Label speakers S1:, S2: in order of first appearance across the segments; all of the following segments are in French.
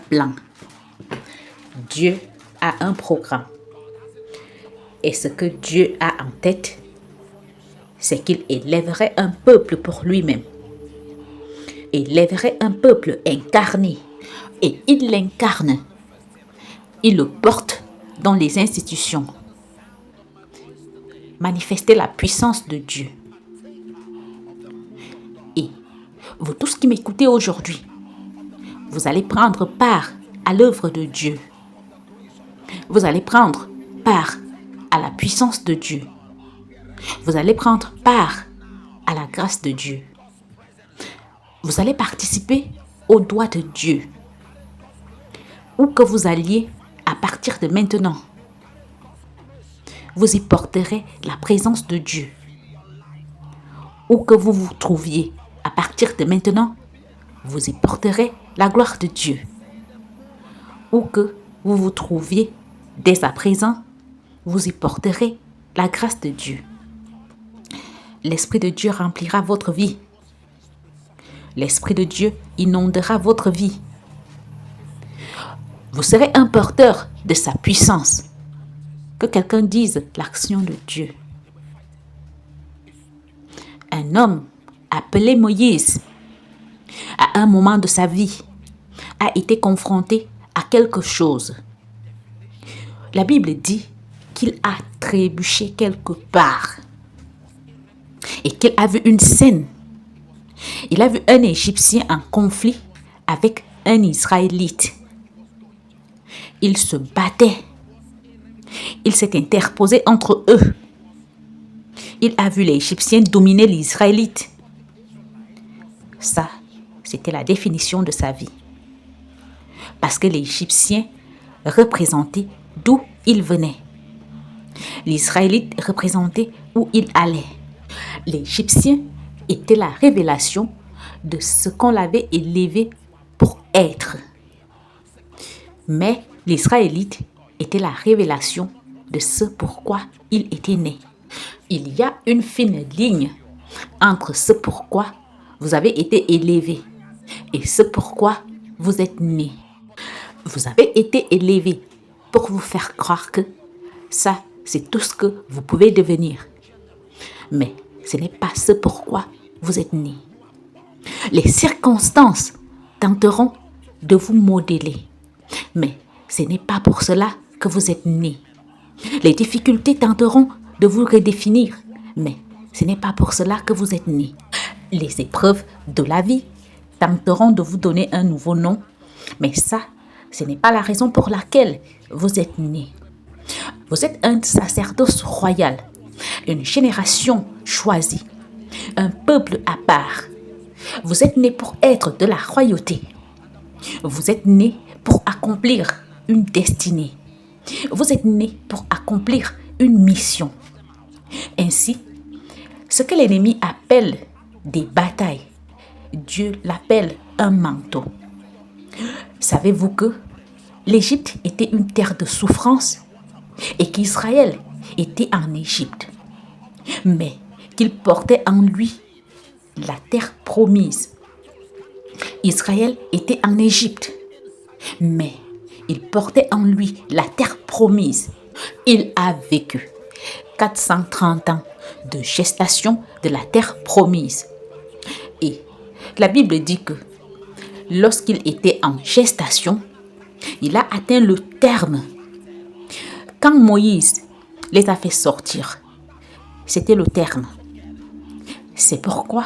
S1: plan. Dieu a un programme. Et ce que Dieu a en tête, c'est qu'il élèverait un peuple pour lui-même. Il élèverait un peuple incarné. Et il l'incarne. Il le porte dans les institutions. Manifester la puissance de Dieu. Et vous tous qui m'écoutez aujourd'hui, vous allez prendre part à l'œuvre de Dieu. Vous allez prendre part à la puissance de Dieu. Vous allez prendre part à la grâce de Dieu. Vous allez participer au doigt de Dieu. Où que vous alliez à partir de maintenant, vous y porterez la présence de Dieu. Où que vous vous trouviez à partir de maintenant, vous y porterez la gloire de Dieu. Où que vous vous trouviez dès à présent, vous y porterez la grâce de Dieu. L'Esprit de Dieu remplira votre vie. L'Esprit de Dieu inondera votre vie. Vous serez un porteur de sa puissance. Que quelqu'un dise l'action de Dieu. Un homme appelé Moïse, à un moment de sa vie, a été confronté à quelque chose. La Bible dit qu'il a trébuché quelque part et qu'il a vu une scène. Il a vu un Égyptien en conflit avec un Israélite. Ils se battaient. Il s'est interposé entre eux. Il a vu l'Égyptien dominer l'Israélite. Ça, c'était la définition de sa vie. Parce que l'Égyptien représentait d'où il venait. L'Israélite représentait où il allait. L'Égyptien était la révélation de ce qu'on l'avait élevé pour être. Mais l'Israélite était la révélation de ce pourquoi il était né. Il y a une fine ligne entre ce pourquoi vous avez été élevé et ce pourquoi vous êtes né. Vous avez été élevé pour vous faire croire que ça, c'est tout ce que vous pouvez devenir. Mais ce n'est pas ce pourquoi vous êtes né. Les circonstances tenteront de vous modeler. Mais ce n'est pas pour cela que vous êtes né. Les difficultés tenteront de vous redéfinir. Mais ce n'est pas pour cela que vous êtes né. Les épreuves de la vie tenteront de vous donner un nouveau nom. Mais ça, ce n'est pas la raison pour laquelle vous êtes né. Vous êtes un sacerdoce royal, une génération choisie, un peuple à part. Vous êtes né pour être de la royauté. Vous êtes né pour accomplir une destinée. Vous êtes né pour accomplir une mission. Ainsi, ce que l'ennemi appelle des batailles, Dieu l'appelle un manteau. Savez-vous que l'Égypte était une terre de souffrance et qu'Israël était en Égypte, mais qu'il portait en lui la terre promise. Israël était en Égypte, mais il portait en lui la terre promise. Il a vécu 430 ans de gestation de la terre promise. Et la Bible dit que lorsqu'il était en gestation, il a atteint le terme. Quand Moïse les a fait sortir, c'était le terme. C'est pourquoi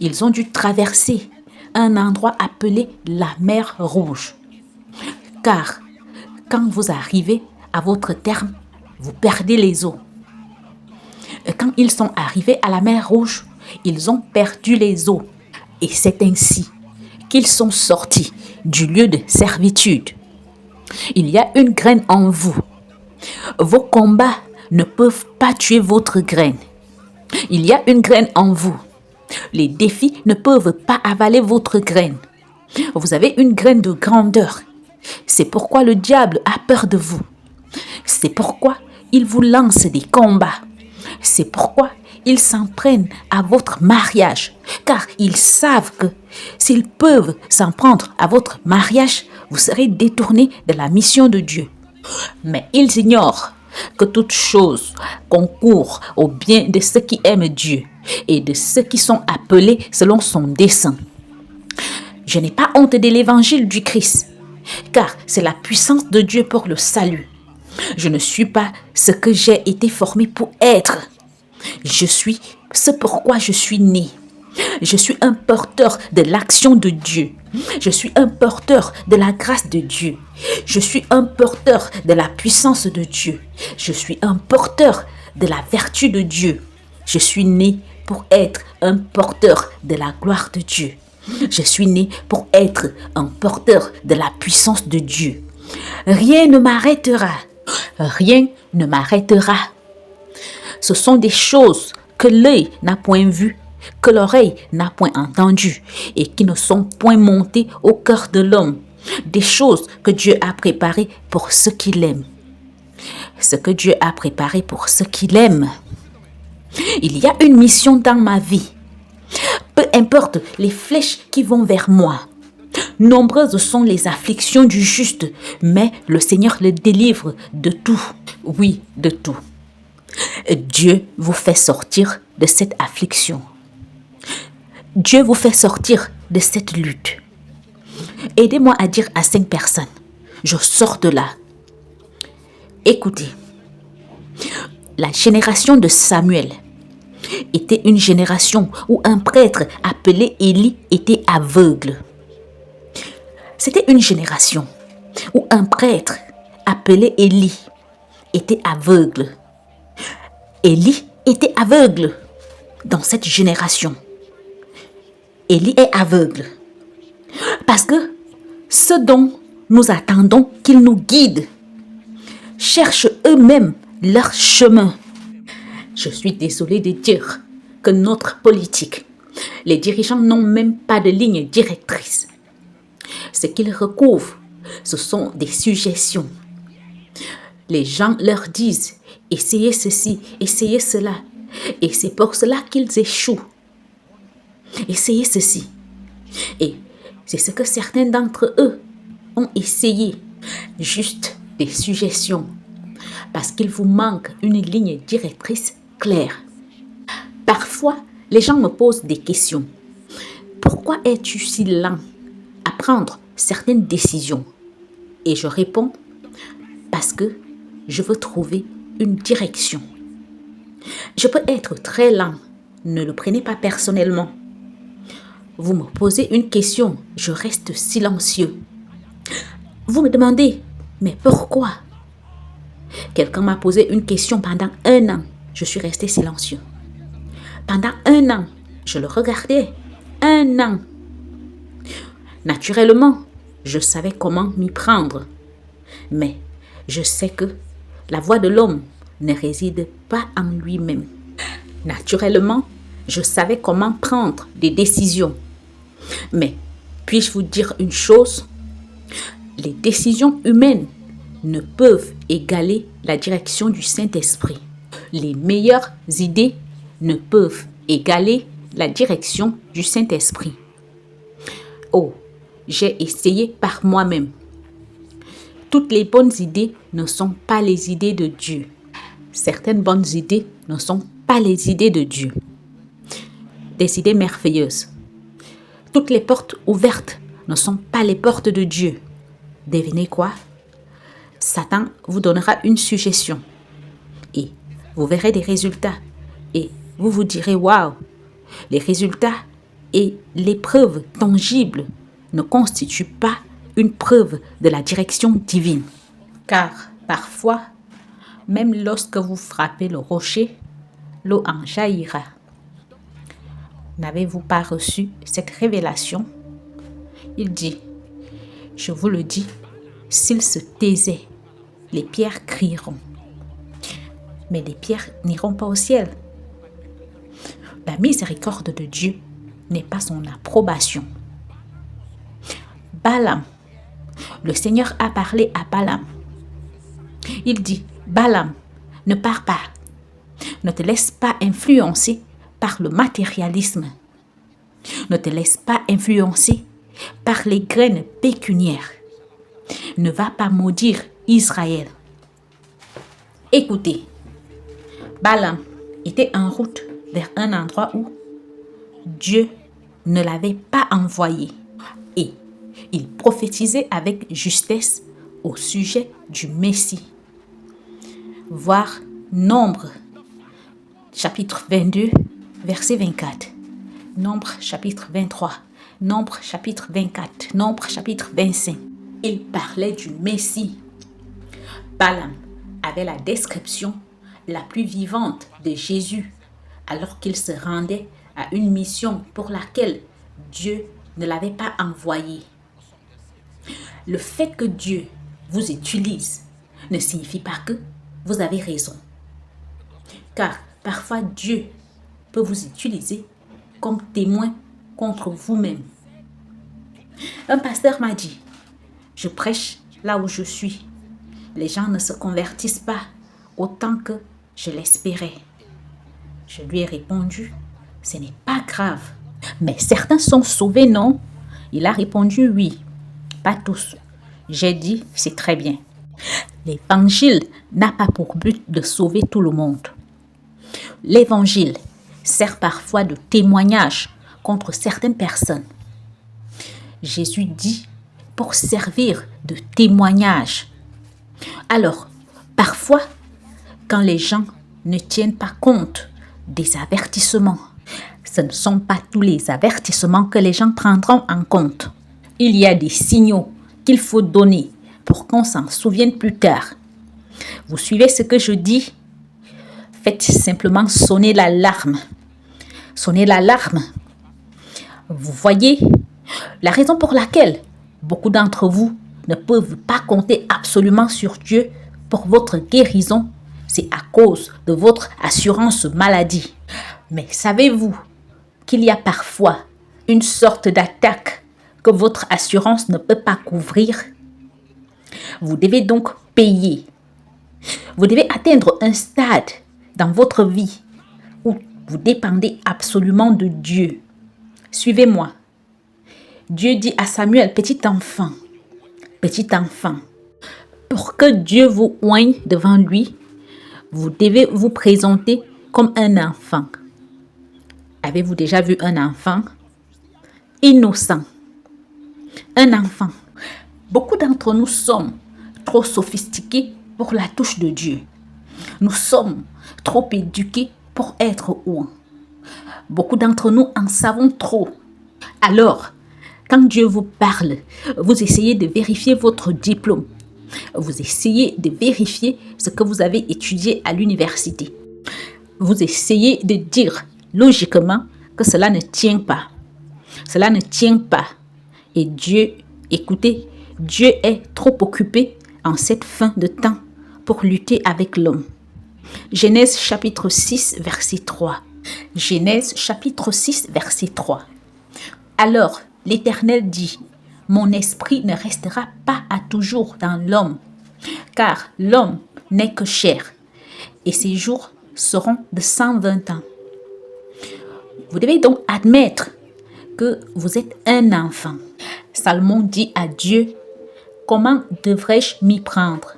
S1: ils ont dû traverser un endroit appelé la mer Rouge. Car quand vous arrivez à votre terme, vous perdez les eaux. Et quand ils sont arrivés à la mer Rouge, ils ont perdu les eaux. Et c'est ainsi qu'ils sont sortis du lieu de servitude. Il y a une graine en vous. Vos combats ne peuvent pas tuer votre graine. Il y a une graine en vous. Les défis ne peuvent pas avaler votre graine. Vous avez une graine de grandeur. C'est pourquoi le diable a peur de vous. C'est pourquoi il vous lance des combats. C'est pourquoi ils s'en prennent à votre mariage. Car ils savent que s'ils peuvent s'en prendre à votre mariage, vous serez détournés de la mission de Dieu. Mais ils ignorent que toute chose concourt au bien de ceux qui aiment Dieu et de ceux qui sont appelés selon son dessein. Je n'ai pas honte de l'évangile du Christ, car c'est la puissance de Dieu pour le salut. Je ne suis pas ce que j'ai été formé pour être. Je suis ce pourquoi je suis né. Je suis un porteur de l'action de Dieu. Je suis un porteur de la grâce de Dieu. Je suis un porteur de la puissance de Dieu. Je suis un porteur de la vertu de Dieu. Je suis né pour être un porteur de la gloire de Dieu. Je suis né pour être un porteur de la puissance de Dieu. Rien ne m'arrêtera. Rien ne m'arrêtera. Ce sont des choses que l'œil n'a point vues, que l'oreille n'a point entendues et qui ne sont point montées au cœur de l'homme. Des choses que Dieu a préparées pour ceux qui l'aiment. Ce que Dieu a préparé pour ceux qui l'aiment. Il y a une mission dans ma vie. Peu importe les flèches qui vont vers moi. Nombreuses sont les afflictions du juste, mais le Seigneur le délivre de tout. Oui, de tout. Dieu vous fait sortir de cette affliction. Dieu vous fait sortir de cette lutte. Aidez-moi à dire à 5 personnes, je sors de là. Écoutez, la génération de Samuel était une génération où un prêtre appelé Élie était aveugle. C'était une génération où un prêtre appelé Élie était aveugle. Élie était aveugle dans cette génération. Élie est aveugle. Parce que ceux dont nous attendons qu'ils nous guident cherchent eux-mêmes leur chemin. Je suis désolée de dire que notre politique, les dirigeants n'ont même pas de ligne directrice. Ce qu'ils recouvrent, ce sont des suggestions. Les gens leur disent « essayez ceci, essayez cela ». Et c'est pour cela qu'ils échouent. Essayez ceci. Et c'est ce que certains d'entre eux ont essayé. Juste des suggestions. Parce qu'il vous manque une ligne directrice claire. Parfois, les gens me posent des questions. Pourquoi es-tu si lent à prendre certaines décisions? Et je réponds, parce que je veux trouver une direction. Je peux être très lent, ne le prenez pas personnellement. Vous me posez une question, je reste silencieux. Vous me demandez, mais pourquoi? Quelqu'un m'a posé une question pendant 1 an, je suis resté silencieux. Pendant 1 an, je le regardais. 1 an. Naturellement, je savais comment m'y prendre. Mais je sais que la voix de l'homme ne réside pas en lui-même. Naturellement, je savais comment prendre des décisions. Mais puis-je vous dire une chose? Les décisions humaines ne peuvent égaler la direction du Saint-Esprit. Les meilleures idées ne peuvent égaler la direction du Saint-Esprit. Oh, j'ai essayé par moi-même. Toutes les bonnes idées ne sont pas les idées de Dieu. Certaines bonnes idées ne sont pas les idées de Dieu. Des idées merveilleuses. Toutes les portes ouvertes ne sont pas les portes de Dieu. Devinez quoi? Satan vous donnera une suggestion et vous verrez des résultats et vous vous direz waouh, les résultats et les preuves tangibles ne constituent pas une preuve de la direction divine. Car parfois, même lorsque vous frappez le rocher, l'eau en jaillira. N'avez-vous pas reçu cette révélation? Il dit, je vous le dis, s'il se taisait, les pierres crieront. Mais les pierres n'iront pas au ciel. La miséricorde de Dieu n'est pas son approbation. Balaam, le Seigneur a parlé à Balaam. Il dit, Balaam, ne pars pas. Ne te laisse pas influencer par le matérialisme. Ne te laisse pas influencer par les graines pécuniaires. ne va pas maudire Israël. Écoutez, Balaam était en route vers un endroit où Dieu ne l'avait pas envoyé et il prophétisait avec justesse au sujet du Messie. Voir Nombre, chapitre 22, verset 24. Nombre, chapitre 23. Nombre, chapitre 24. Nombre, chapitre 25. Il parlait du Messie. Balaam avait la description la plus vivante de Jésus alors qu'il se rendait à une mission pour laquelle Dieu ne l'avait pas envoyé. Le fait que Dieu vous utilise ne signifie pas que vous avez raison. Car parfois Dieu peut vous utiliser comme témoin contre vous-même. Un pasteur m'a dit, je prêche là où je suis. Les gens ne se convertissent pas autant que je l'espérais. Je lui ai répondu, ce n'est pas grave. Mais certains sont sauvés, non? Il a répondu oui, pas tous. J'ai dit, c'est très bien. L'évangile n'a pas pour but de sauver tout le monde. L'évangile sert parfois de témoignage contre certaines personnes. Jésus dit pour servir de témoignage. Alors, parfois, quand les gens ne tiennent pas compte des avertissements, ce ne sont pas tous les avertissements que les gens prendront en compte. Il y a des signaux qu'il faut donner pour qu'on s'en souvienne plus tard. Vous suivez ce que je dis? Faites simplement sonner l'alarme. Sonnez l'alarme. Vous voyez, la raison pour laquelle beaucoup d'entre vous ne peuvent pas compter absolument sur Dieu pour votre guérison, c'est à cause de votre assurance maladie. Mais savez-vous qu'il y a parfois une sorte d'attaque que votre assurance ne peut pas couvrir? Vous devez donc payer. Vous devez atteindre un stade dans votre vie où vous dépendez absolument de Dieu. Suivez-moi. Dieu dit à Samuel, petit enfant, pour que Dieu vous oigne devant lui, vous devez vous présenter comme un enfant. Avez-vous déjà vu un enfant? Innocent. Un enfant. Beaucoup d'entre nous sommes trop sophistiqués pour la touche de Dieu. Nous sommes trop éduqués pour être ouins. Beaucoup d'entre nous en savons trop. Alors, quand Dieu vous parle, vous essayez de vérifier votre diplôme. Vous essayez de vérifier ce que vous avez étudié à l'université. Vous essayez de dire logiquement que cela ne tient pas. Cela ne tient pas. Et Dieu, écoutez, Dieu est trop occupé en cette fin de temps pour lutter avec l'homme. Genèse chapitre 6, verset 3. Genèse chapitre 6, verset 3. Alors, l'Éternel dit, mon esprit ne restera pas à toujours dans l'homme, car l'homme n'est que chair, et ses jours seront de 120 ans. Vous devez donc admettre que vous êtes un enfant. Salomon dit à Dieu, comment devrais-je m'y prendre?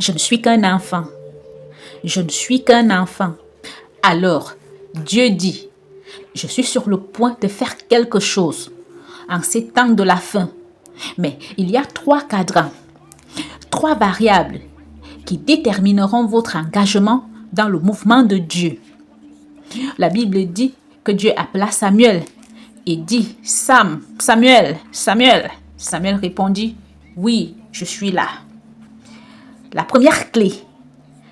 S1: Je ne suis qu'un enfant. Je ne suis qu'un enfant. Alors, Dieu dit, je suis sur le point de faire quelque chose en ces temps de la fin. Mais il y a 3 cadrans, 3 variables qui détermineront votre engagement dans le mouvement de Dieu. La Bible dit que Dieu appela Samuel et dit, Samuel. Samuel répondit, oui, je suis là. La première clé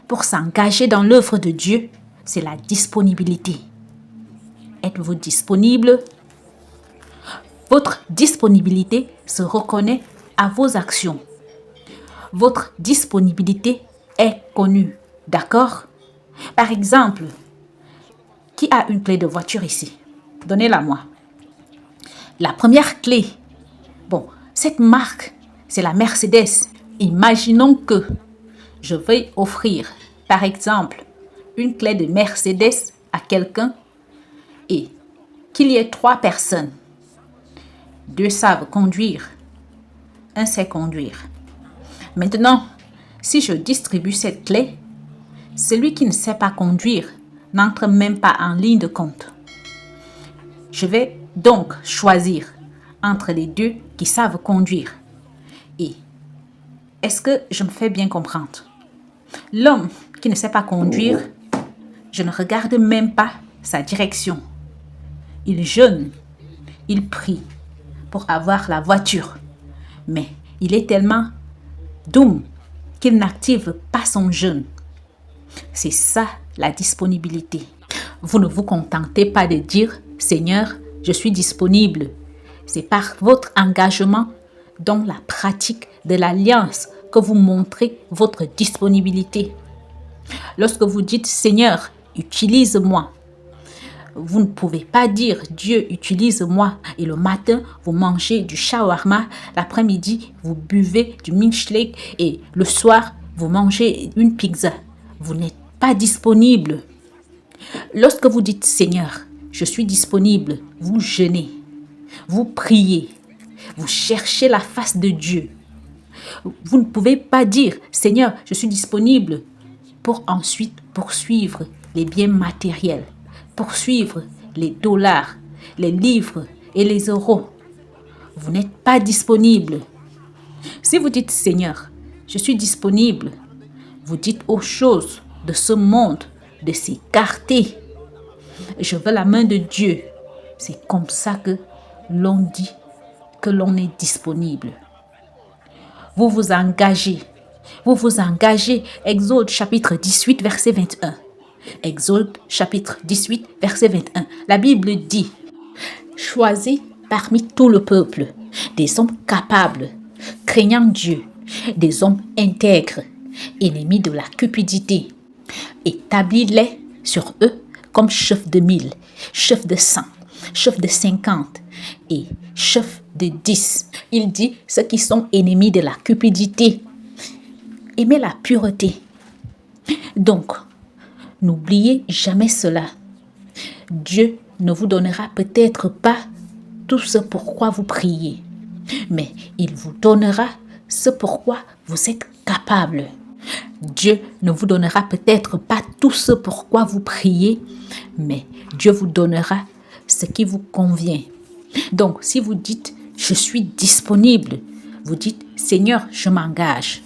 S1: pour s'engager dans l'œuvre de Dieu, c'est la disponibilité. Êtes-vous disponible? Votre disponibilité se reconnaît à vos actions. Votre disponibilité est connue, d'accord? Par exemple, qui a une clé de voiture ici? Donnez-la moi. La première clé, cette marque, c'est la Mercedes. Imaginons que je veuille offrir, par exemple, une clé de Mercedes à quelqu'un et qu'il y ait 3 personnes. 2 savent conduire. chacun sait conduire. Maintenant, si je distribue cette clé, celui qui ne sait pas conduire n'entre même pas en ligne de compte. Je vais donc choisir entre les deux qui savent conduire. Et est-ce que je me fais bien comprendre? L'homme qui ne sait pas conduire, je ne regarde même pas sa direction. Il jeûne, il prie pour avoir la voiture. Mais il est tellement doux qu'il n'active pas son jeûne. C'est ça la disponibilité. Vous ne vous contentez pas de dire « Seigneur, je suis disponible ». C'est par votre engagement dans la pratique de l'alliance que vous montrez votre disponibilité. Lorsque vous dites « Seigneur, utilise-moi », vous ne pouvez pas dire « Dieu, utilise-moi » et le matin, vous mangez du shawarma, l'après-midi, vous buvez du milkshake et le soir, vous mangez une pizza. Vous n'êtes pas disponible. Lorsque vous dites « Seigneur, je suis disponible », vous jeûnez, vous priez, vous cherchez la face de Dieu. Vous ne pouvez pas dire « Seigneur, je suis disponible » pour ensuite poursuivre les biens matériels, poursuivre les dollars, les livres et les euros. Vous n'êtes pas disponible. Si vous dites « Seigneur, je suis disponible », vous dites aux choses de ce monde de s'écarter. Je veux la main de Dieu. C'est comme ça que l'on dit que l'on est disponible. Vous vous engagez. Vous vous engagez. Exode chapitre 18, verset 21. Exode chapitre 18, verset 21. La Bible dit « Choisis parmi tout le peuple des hommes capables, craignant Dieu, des hommes intègres, ennemis de la cupidité. Établis-les sur eux comme chefs de 1000, chefs de 100, chefs de 50 et chefs de 10. » Il dit ceux qui sont ennemis de la cupidité. Aimez la pureté. Donc, n'oubliez jamais cela. Dieu ne vous donnera peut-être pas tout ce pourquoi vous priez, mais il vous donnera ce pourquoi vous êtes capable. Dieu ne vous donnera peut-être pas tout ce pourquoi vous priez, mais Dieu vous donnera ce qui vous convient. Donc, si vous dites « Je suis disponible », vous dites « Seigneur, je m'engage.